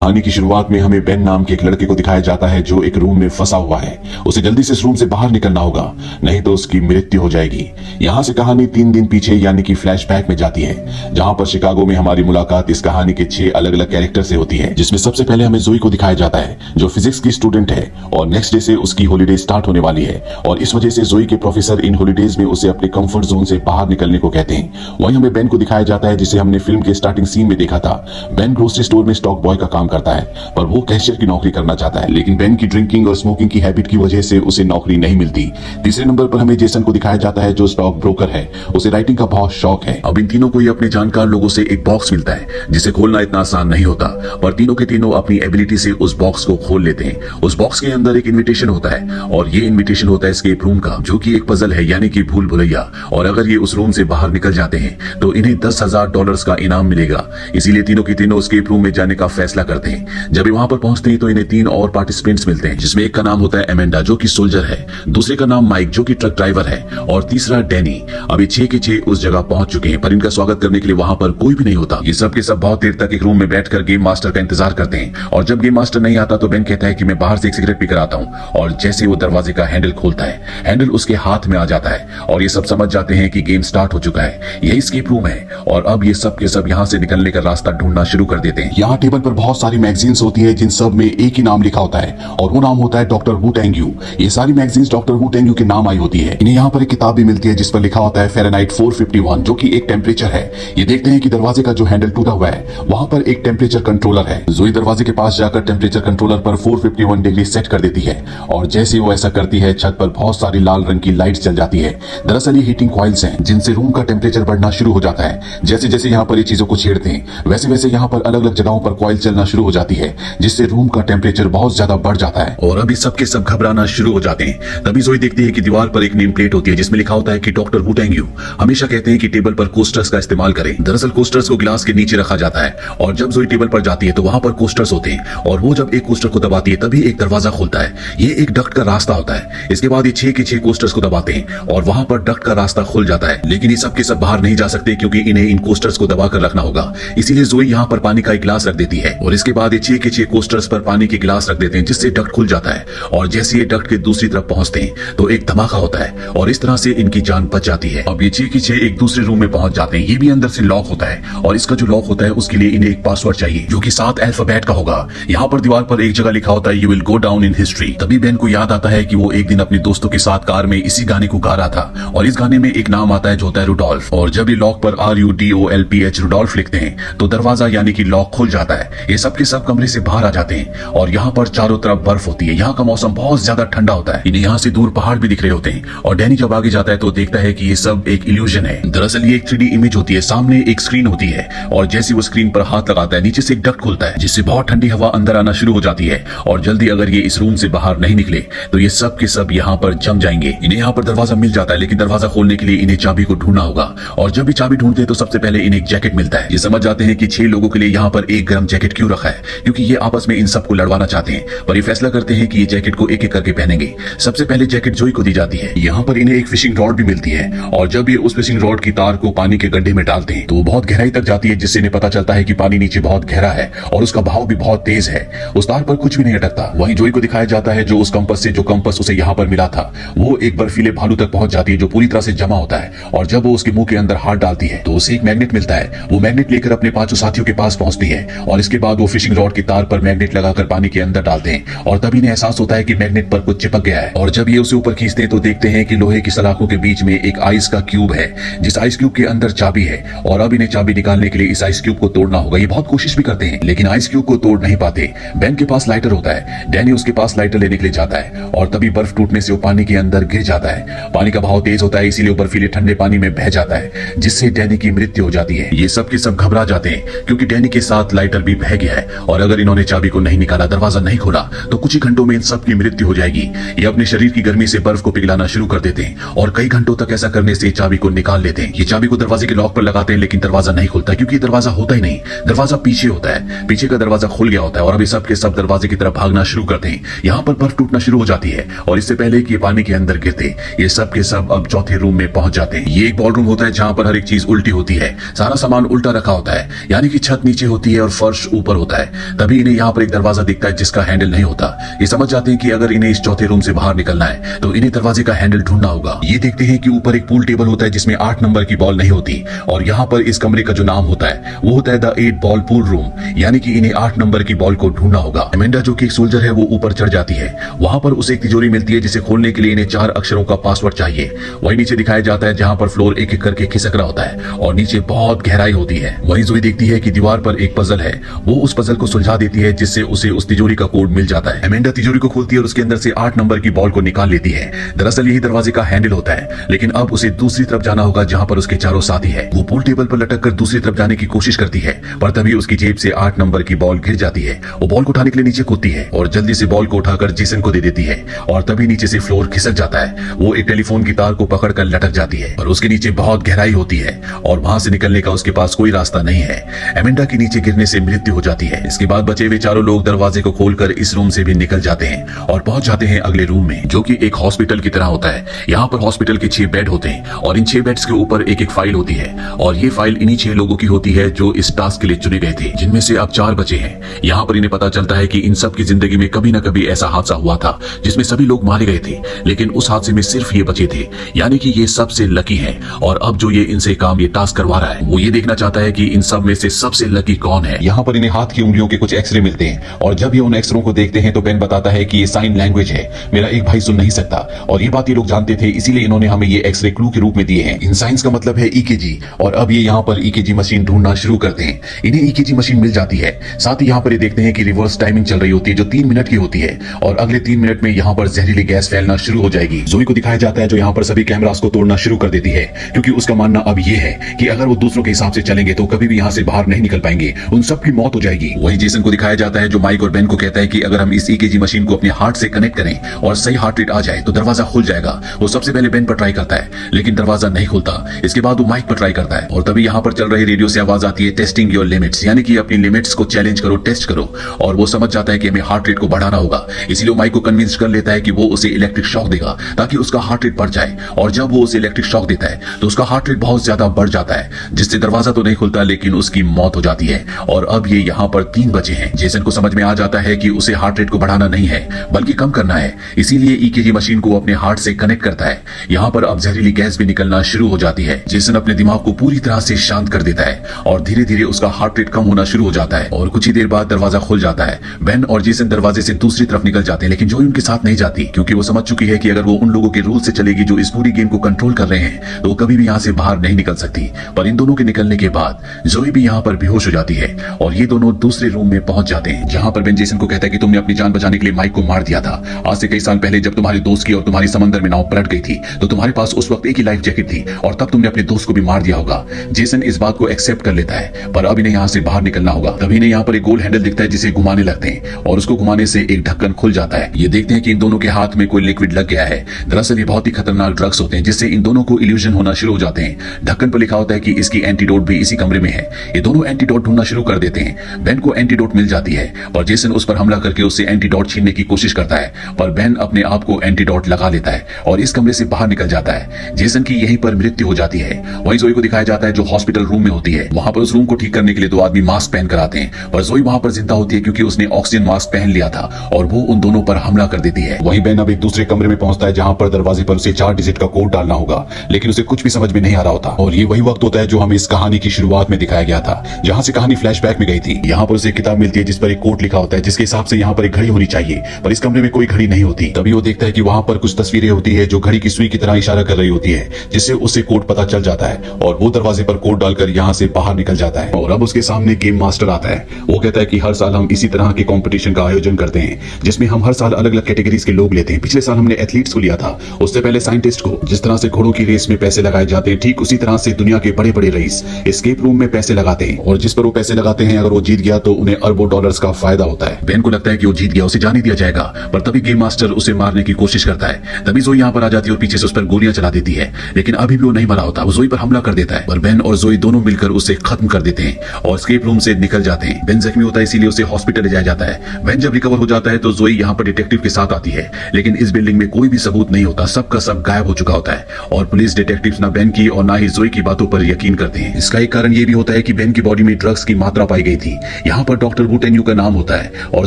कहानी की शुरुआत में हमें बेन नाम के एक लड़के को दिखाया जाता है जो एक रूम में फंसा हुआ है। उसे जल्दी से इस रूम से बाहर निकलना होगा, नहीं तो उसकी मृत्यु हो जाएगी। यहाँ से कहानी 3 दिन पीछे यानी कि फ्लैशबैक में जाती है, जहाँ पर शिकागो में हमारी मुलाकात इस कहानी के 6 अलग अलग कैरेक्टर से होती है। जिसमें सबसे पहले हमें जोई को दिखाया जाता है जो फिजिक्स की स्टूडेंट है और नेक्स्ट डे से उसकी हॉलीडे स्टार्ट होने वाली है और इस वजह से जोई के प्रोफेसर इन हॉलीडेज में उसे अपने कंफर्ट जोन से बाहर निकलने को कहते हैं। वहीं हमें बेन को दिखाया जाता है जिसे हमने फिल्म के स्टार्टिंग सीन में देखा था। बेन ग्रोसरी स्टोर में स्टॉक बॉय का काम करता है पर वो कैशियर की नौकरी करना चाहता है, लेकिन बेन की ड्रिंकिंग और स्मोकिंग की हैबिट की वजह से उसे नौकरी नहीं मिलती। तीसरे नंबर पर हमें जेसन को दिखाया जाता है जो स्टॉक ब्रोकर है। उसे राइटिंग का बहुत शौक है। अब इन तीनों को ही अपने जानकार लोगों से एक बॉक्स मिलता है जिसे खोलना इतना आसान नहीं होता, पर तीनों के तीनों अपनी एबिलिटी से उस बॉक्स को खोल लेते हैं। उस बॉक्स के अंदर एक इन्विटेशन होता है और ये इन्विटेशन होता है एस्केप रूम का, जो कि एक पजल है यानी कि भूल भुलैया। और अगर ये उस रूम से बाहर निकल जाते हैं तो इन्हें $10,000 का इनाम मिलेगा। इसीलिए तीनों की तीनों एस्केप रूम में जाने का फैसला करते हैं। जब ये वहां पर पहुंचते हैं तो इन्हें 3 और पार्टिसिपेंट्स मिलते हैं, जिसमें एक का नाम होता है एमेंडा जो कि सोल्जर है, दूसरे का नाम माइक जो कि ट्रक ड्राइवर है और तीसरा डैनी। अभी 6 के 6 उस जगह पहुंच चुके हैं पर इनका स्वागत करने के लिए वहां पर कोई भी नहीं होता। ये सब के सब बहुत देर तक एक रूम में बैठकर गेम मास्टर का इंतजार करते हैं और जब गेम मास्टर नहीं आता तो बेन कहता है कि मैं बाहर से एक सिगरेट पीकर आता हूं और जैसे वो दरवाजे का हैंडल खोलता है, हैंडल उसके हाथ में आ जाता है और ये सब समझ जाते हैं कि गेम स्टार्ट हो चुका है। यही एस्केप रूम है और अब ये सब के सब यहाँ से निकलने का रास्ता ढूंढना शुरू कर देते हैं। यहाँ टेबल पर बहुत सारी मैगजीन्स होती है जिन सब में एक ही नाम लिखा होता है और वो नाम होता है डॉक्टर वू टैंग यू। ये सारी magazines doctor Wu Tang Yu के नाम आई होती है। इन्हें यहाँ पर एक किताब भी मिलती है जिस पर लिखा होता है फ़ारेनहाइट 451 जो कि एक टेम्परेचर है। ये देखते हैं कि दरवाजे का जो हैंडल टूटा हुआ है वहां पर एक टेम्परेचर कंट्रोलर है। जोई दरवाजे के पास जाकर टेम्परेचर कंट्रोलर पर 451 डिग्री सेट कर देती है और जैसे वो ऐसा करती है छत पर बहुत सारी लाल रंग की लाइट्स जल जाती है। दरअसल ये हीटिंग कॉइल्स हैं जिनसे रूम का टेम्परेचर बढ़ना शुरू हो जाता है। जैसे जैसे यहाँ पर ये चीजों को छेड़ते हैं वैसे वैसे यहाँ पर अलग अलग जगहों पर कॉइल चलना शुरू हो जाती है जिससे रूम का टेम्परेचर बहुत ज्यादा बढ़ जाता है और अभी सब के सब घबराना शुरू हो जाते हैं। तभी जोई देखती है कि दीवार पर एक नेम प्लेट होती है जिसमें लिखा होता है कि डॉक्टर वू टैंग यू हमेशा कहते हैं कि टेबल पर कोस्टर्स का इस्तेमाल करें। दरअसल कोस्टर्स को गिलास के नीचे रखा जाता है और जब जोई टेबल पर जाती है तो वहां पर कोस्टर्स होते हैं और वो जब एक कोस्टर को दबाती है तभी एक दरवाजा खुलता है। ये एक डक्ट का रास्ता होता है। इसके बाद ये 6 के 6 कोस्टर्स को दबाते हैं और वहां पर डक्ट का रास्ता खुल जाता है, लेकिन ये सब के सब बाहर नहीं जा सकते क्योंकि इन्हें इन कोस्टर्स को दबाकर रखना होगा। इसीलिए जोई यहाँ पर पानी का एक गिलास रख देती है और इसके बाद ये 6 के 6 कोस्टर्स पर पानी के गिलास रख देते हैं जिससे डक्ट खुल जाता है और जैसे ये डक्ट के दूसरी तरफ पहुंचते हैं तो एक धमाका होता है और इस तरह से इनकी जान बच जाती है। अब ये 6 के 6 एक दूसरे रूम में पहुंच जाते हैं। ये भी अंदर से लॉक होता है और इसका जो लॉक होता है उसके लिए इन्हें एक पासवर्ड चाहिए जो कि 7 अल्फाबेट का होगा। यहाँ पर दीवार पर एक जगह लिखा होता है you will go down in history. तभी बेन को याद आता है कि वो एक दिन अपने दोस्तों के साथ कार में इसी गाने को गा रहा था और इस गाने में एक नाम आता है जो होता है रुडोल्फ और जब ये लॉक पर RUDOLPH रुडोल्फ लिखते हैं तो दरवाजा यानी कि लॉक खुल जाता है। ये सब के सब कमरे से बाहर आ जाते हैं और यहाँ पर चारों तरफ बर्फ होती है। यहाँ का मौसम बहुत ज्यादा ठंडा होता है। इन्हें यहाँ से दूर पहाड़ भी दिख रहे होते हैं और डैनी जब आगे जाता है तो देखता है कि ये सब एक इल्यूजन है। दरअसल ये एक 3D इमेज होती है। सामने एक स्क्रीन होती है और जैसे वो स्क्रीन पर हाथ लगाता है नीचे से एक डक्ट खुलता है जिससे बहुत ठंडी हवा अंदर आना शुरू हो जाती है और जल्दी अगर ये इस रूम से बाहर नहीं निकले तो ये सब के सब यहाँ पर जम जाएंगे। इन्हें यहाँ पर दरवाजा मिल जाता है लेकिन दरवाजा खोलने के लिए इन्हें चाबी को ढूंढना होगा और जब भी चाबी ढूंढते हैं तो सबसे पहले इन्हें एक जैकेट मिलता है। ये समझ जाते हैं कि 6 लोगों के लिए यहाँ पर एक गर्म जैकेट क्यों रखा है क्योंकि ये आपस में इन सबको लड़वाना चाहते हैं, पर ये फैसला करते हैं कि ये जैकेट को एक एक करके पहनेंगे। सबसे पहले जैकेट जोई को दी जाती है। यहाँ पर इन्हें एक फिशिंग रॉड भी मिलती है और जब ये उस फिशिंग रॉड की तार को पानी के गड्ढे में डालते हैं तो वो बहुत गहराई तक जाती है जिससे इन्हें पता चलता है कि पानी नीचे बहुत गहरा है और उसका बहाव भी बहुत तेज है। उस तार पर कुछ भी नहीं अटकता। वहीं जोई को दिखाया जाता है जो उस कंपस से जो कंपस उसे यहाँ पर मिला था वो एक बर्फीले भालू तक पहुंच जाती है जो पूरी तरह से जमा होता है और जब वो उसके मुंह के अंदर हाथ डालती है तो उसे एक मैग्नेट मिलता है। वो मैग्नेट लेकर अपने 5 साथियों के पास पहुंचती है और इसके बाद वो फिशिंग रॉड की तार पर मैग्नेट लगाकर पानी के अंदर डालते हैं और तभी इन्हें एहसास होता है कि मैग्नेट पर कुछ चिपक गया है और जब ये उसे ऊपर खींचते हैं तो देखते हैं कि लोहे की सलाखों के बीच में एक आइस का क्यूब है जिस आइस क्यूब के अंदर चाबी है और अब इन्हें चाबी निकालने के लिए इस आइस क्यूब को तोड़ना होगा। ये बहुत कोशिश भी करते हैं लेकिन आइस क्यूब को तोड़ नहीं पाते। बेन के पास लाइटर होता है। डैनी उसके पास लाइटर लेने के लिए जाता है और तभी बर्फ टूटने से वो पानी के अंदर गिर जाता है। पानी का बहाव तेज होता है इसीलिए बर्फीले ठंडे पानी में बह जाता है जिससे डैनी की मृत्यु हो जाती है। ये सब के सब घबरा जाते हैं क्योंकि डैनी के साथ लाइटर भी बह गया है और अगर इन्होंने चाबी को नहीं निकाला, दरवाजा नहीं खोला तो कुछ ही घंटों में इन सब की मृत्यु हो जाएगी। ये अपने शरीर की गर्मी से बर्फ को पिघलाना शुरू कर देते हैं और कई घंटों तक ऐसा करने से चाबी को निकाल लेते हैं। ये चाबी को दरवाजे के लॉक पर लगाते हैं लेकिन दरवाजा नहीं खुलता क्योंकि दरवाजा होता ही नहीं। दरवाजा पीछे होता है। पीछे का दरवाजा खुल गया होता है और अभी सब के सब दरवाजे की तरफ भागना शुरू करते हैं। यहाँ पर बर्फ टूटना शुरू हो जाती है और इससे पहले कि ये पानी के अंदर गिरते ये सब के सब अब चौथे रूम में पहुंच जाते हैं। ये एक बॉलरूम होता है जहाँ पर हर एक चीज उल्टी होती है। सारा सामान उल्टा रखा होता है यानी कि छत नीचे होती है और फर्श ऊपर होता है। होता है। तभी इन्हें यहाँ पर एक दरवाजा दिखता है जिसका हैंडल नहीं होता। ये समझ जाते हैं कि अगर इन्हें इस चौथे रूम से बाहर निकलना है तो इन्हें दरवाजे का हैंडल ढूंढना होगा। ये देखते हैं कि ऊपर एक पूल टेबल होता है जिसमें 8 नंबर की बॉल नहीं होती और यहाँ पर इस कमरे का जो नाम होता है वो होता है द 8 बॉल पूल रूम, यानी कि इन्हें 8 नंबर की बॉल को ढूंढना होगा। एमेंडा जो कि एक सोल्जर है वो ऊपर चढ़ जाती है। वहां पर उसे एक तिजोरी मिलती है जिसे खोलने के लिए इन्हें 4 अक्षरों का पासवर्ड चाहिए। वही नीचे दिखाया जाता है जहां पर फ्लोर एक एक करके खिसक रहा होता है और नीचे बहुत गहराई होती है। वही जोई देखती है कि दीवार पर एक पजल है, वो उस पजल को सुलझा देती है जिससे उसे उस तिजोरी का कोड मिल जाता है। एमेंडा तिजोरी को खोलती है और उसके अंदर से 8 नंबर की बॉल को निकाल लेती है। दरअसल यही दरवाजे का हैंडल होता है, लेकिन अब उसे दूसरी तरफ जाना होगा जहां पर उसके चारों साथी है। वो पूल टेबल पर लटक कर दूसरी तरफ जाने की कोशिश करती है, पर तभी उसकी जेब से 8 नंबर की बॉल गिर जाती है। वो बॉल को उठाने के लिए नीचे कूदती है और जल्दी से बॉल को उठाकर जेसन को दे देती है और तभी नीचे से फ्लोर खिसक जाता है। वो एक टेलीफोन की तार को पकड़कर लटक जाती है और उसके नीचे बहुत गहराई होती है और वहां से निकलने का उसके पास कोई रास्ता नहीं है। एमेंडा की नीचे गिरने से मृत्यु हो जाती है। इसके बाद बचे हुए चारों लोग दरवाजे को खोलकर इस रूम से भी निकल जाते हैं और पहुंच जाते हैं अगले रूम में, जो कि एक हॉस्पिटल की तरह होता है। यहाँ पर हॉस्पिटल के 6 बेड होते हैं और इन 6 बेड्स के ऊपर एक एक फाइल होती है और ये फाइल इन्हीं 6 लोगों की होती है जो इस टास्क के लिए चुने गए थे, जिनमें से अब 4 बचे हैं। यहाँ पर इन्हें पता चलता है कि इन सब की जिंदगी में कभी न कभी ऐसा हादसा हुआ था जिसमें सभी लोग मारे गए थे, लेकिन उस हादसे में सिर्फ ये बचे थे, यानी कि ये सबसे लकी है। और अब जो ये इनसे काम ये टास्क करवा रहा है वो ये देखना चाहता है कि इन सब में से सबसे लकी कौन है। यहाँ पर इन्हें हाथ की उंगलियों के कुछ एक्सरे मिलते हैं और जब ये उन एक्सरों को देखते हैं तो बेन बताता है कि ये साइन लैंग्वेज है, मेरा एक भाई सुन नहीं सकता। और ये बात ये लोग जानते थे, इसीलिए इन्होंने हमें ये एक्सरे क्लू के रूप में दिए हैं। इन साइंस का मतलब है ईकेजी और अब ये यहाँ पर ईकेजी मशीन ढूंढना शुरू करते हैं। इन्हें ईकेजी मशीन मिल जाती है। साथ ही यहाँ पर ये देखते हैं कि रिवर्स टाइमिंग चल रही होती है जो 3 मिनट की होती है और अगले 3 मिनट में यहाँ पर जहरीली गैस फैलना शुरू हो जाएगी। जोई को दिखाया जाता है जो यहाँ पर सभी कैमरास को तोड़ना शुरू कर देती है, क्योंकि उसका मानना अब ये है कि अगर वो दूसरों के हिसाब से चलेंगे तो कभी भी यहाँ से बाहर नहीं निकल पाएंगे, उन सब की मौत हो जाएगी। वही जेसन को दिखाया जाता है जो माइक और बेन को कहता है कि अगर हम इस ईकेजी मशीन को अपने हार्ट से कनेक्ट करें और सही हार्ट रेट आ जाए तो दरवाजा खुल जाएगा। वो सबसे पहले बेन पर ट्राई करता है लेकिन दरवाजा नहीं खुलता। इसके बाद वो माइक पर ट्राई करता है और तभी यहाँ पर चल रही रेडियो से आवाज आती है टेस्टिंग योर लिमिट्स, यानी कि अपनी लिमिट्स को चैलेंज करो, टेस्ट करो। और वो समझ जाता है कि हमें हार्ट रेट को बढ़ाना होगा, इसीलिए माइक को कन्विंस कर लेता है कि वो उसे इलेक्ट्रिक शॉक देगा ताकि उसका हार्ट रेट बढ़ जाए। और जब वो उसे इलेक्ट्रिक शॉक देता है तो उसका हार्ट रेट बहुत ज्यादा बढ़ जाता है, जिससे दरवाजा तो नहीं खुलता लेकिन उसकी मौत हो जाती है। और अब ये यहाँ पर 3 बचे हैं। जेसन को समझ में आ जाता है कि उसे हार्ट रेट को बढ़ाना नहीं है बल्कि कम करना है, इसीलिए ईकेजी मशीन को अपने हार्ट से कनेक्ट करता है। यहाँ पर अब जहरीली गैस भी निकलना शुरू हो जाती है। जेसन अपने दिमाग को पूरी तरह से शांत कर देता है और धीरे धीरे उसका हार्ट रेट कम होना शुरू हो जाता है और कुछ ही देर बाद दरवाजा खुल जाता है। बेन और जेसन दरवाजे से दूसरी तरफ निकल जाते हैं, लेकिन जोई उनके साथ नहीं जाती, क्योंकि वो समझ चुकी है कि अगर वो उन लोगों के रूल से चलेगी जो इस पूरी गेम को कंट्रोल कर रहे हैं तो वो कभी भी यहाँ से बाहर नहीं निकल सकती। पर इन दोनों के निकलने के बाद जोई भी यहाँ पर बेहोश हो जाती है और ये दोनों दूसरे रूम में पहुंच जाते हैं, जहाँ पर बेन जेसन को कहता है कि तुमने अपनी जान बचाने के लिए माइक को मार दिया था। आज से कई साल पहले जब तुम्हारे दोस्त की और तुम्हारी समंदर में नाव पलट गई थी तो तुम्हारे पास उस वक्त एक ही लाइफ जैकेट थी और तब तुमने अपने दोस्त को भी मार दिया होगा। जेसन इस बात को एक्सेप्ट कर लेता है, पर अब इन्हें यहाँ से बाहर निकलना होगा। तभी इन्हें यहाँ पर एक गोल हैंडल दिखता है जिसे घुमाने लगते हैं और उसको घुमाने से एक ढक्कन खुल जाता है। ये देखते हैं कि इन दोनों के हाथ में कोई लिक्विड लग गया है। दरअसल ये बहुत ही खतरनाक ड्रग्स होते हैं जिससे इन दोनों को इल्यूजन होना शुरू हो जाते हैं। ढक्कन पर लिखा होता है कि इसकी एंटीडोट भी इसी कमरे में है। ये दोनों एंटीडोट ढूंढना शुरू कर देते हैं। बेन को एंटीडोट मिल जाती है और जेसन उस पर हमला करके उससे एंटीडोट छीनने की कोशिश करता है, पर बेन अपने आप को एंटीडोट लगा लेता है और इस कमरे से बाहर निकल जाता है। जेसन की यहीं पर मृत्यु हो जाती है। वहीं जोई को दिखाया जाता है जो हॉस्पिटल रूम में होती है। वहां पर उस रूम को ठीक करने के लिए 2 आदमी मास्क पहन कर आते हैं, पर जोई वहां पर जिंदा होती है क्योंकि उसने ऑक्सीजन मास्क पहन लिया था और वो उन दोनों पर हमला कर देती है। वहीं बेन अब एक दूसरे कमरे में पहुंचता है जहां पर दरवाजे पर उसे 4 डिजिट का कोड डालना होगा, लेकिन उसे कुछ भी समझ में नहीं आ रहा होता। और ये वही वक्त होता है जो हमें इस कहानी की शुरुआत में दिखाया गया था, जहां से कहानी फ्लैशबैक में गई थी। यहाँ पर उसे एक किताब मिलती है जिस पर एक कोड लिखा होता है जिसके हिसाब से यहाँ पर एक घड़ी होनी चाहिए, पर इस कमरे में कोई घड़ी नहीं होती। तभी वो देखता है कि वहां पर कुछ तस्वीरें होती है जो घड़ी की सुई की तरह इशारा कर रही होती है, जिससे उसे कोड पता चल जाता है और वो दरवाजे पर कोड डालकर यहाँ से बाहर निकल जाता है। और अब उसके सामने गेम मास्टर आता है। वो कहता है कि हर साल हम इसी तरह के कंपटीशन का आयोजन करते हैं जिसमें हम हर साल अलग अलग कैटेगरीज के लोग लेते हैं। पिछले साल हमने एथलीट्स को लिया था, उससे पहले साइंटिस्ट को। जिस तरह से घोड़ों की रेस में पैसे लगाए जाते हैं ठीक उसी तरह से दुनिया के बड़े बड़े रईस एस्केप रूम में पैसे लगाते हैं और जिस पर वो पैसे लगाते हैं अगर वो जीत गया तो उन्हें अरबों डॉलर्स का फायदा होता है। बेन को लगता है कि वो जीत गया, उसे जाने दिया जाएगा, पर तभी गेम मास्टर उसे मारने की कोशिश करता है। तभी जोई यहाँ पर आ जाती है और पीछे से उस पर गोलियां चला देती है, लेकिन अभी भी वो नहीं मरा होता। वो जोई पर हमला कर देता है, पर बेन और जोई दोनों मिलकर उसे खत्म कर देते हैं और एस्केप रूम से निकल जाते हैं। बेन जख्मी होता है इसीलिए उसे हॉस्पिटल ले जाया जाता है। बेन जब रिकवर हो जाता है तो जोई यहाँ पर डिटेक्टिव के साथ आती है, लेकिन इस बिल्डिंग में कोई भी सबूत नहीं होता, सबका सब गायब हो चुका होता है और पुलिस डिटेक्टिव्स ना बेन की और ना ही जोई की बातों पर यकीन करते हैं। इसका एक कारण ये भी होता है कि बेन की बॉडी में ड्रग्स की मात्रा पाई गई थी, यहाँ पर डॉक्टर वू टेंग यू का नाम होता है और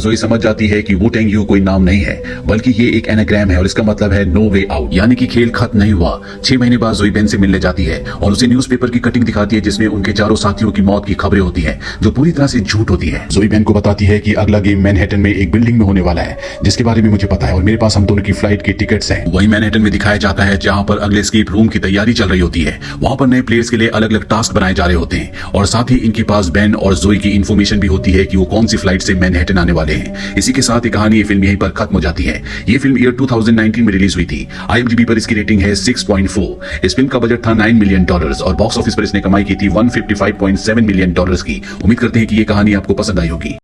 जोई समझ जाती है कि वू टेंग यू कोई नाम नहीं है बल्कि ये एक एनाग्राम है और इसका मतलब है नो वे आउट, यानी कि खेल खत्म नहीं हुआ। 6 महीने बाद जोई बेन से मिलने जाती है और उसे न्यूज़पेपर की कटिंग दिखाती है जिसमें उनके चारों साथियों की मौत की खबरें होती है जो पूरी तरह से झूठ होती है। जोई बेन को बताती है कि अगला गेम मैनहट्टन में एक बिल्डिंग में होने वाला है जिसके बारे में मुझे पता है और मेरे पास हम दोनों की फ्लाइट की टिकट्स हैं। वही मैनहट्टन में दिखाया जाता है जहां पर अगले एस्केप रूम की तैयारी चल रही होती है। वहां पर नए प्लेयर्स के लिए अलग अलग टास्क बनाए जा रहे होते हैं और साथ ही इनके पास बेन और जोई की इंफॉर्मेशन भी होती है कि वो कौन सी फ्लाइट से मैनहट्टन आने वाले हैं। इसी के साथ ये कहानी, ये फिल्म यहीं पर खत्म हो जाती है। ये फिल्म ईयर 2019 में रिलीज हुई थी। IMDb पर इसकी रेटिंग है 6.4। इस फिल्म का बजट था $9 मिलियन और बॉक्स ऑफिस पर इसने कमाई की थी $155.7 मिलियन की। उम्मीद करते हैं कि ये कहानी आपको पसंद आई होगी।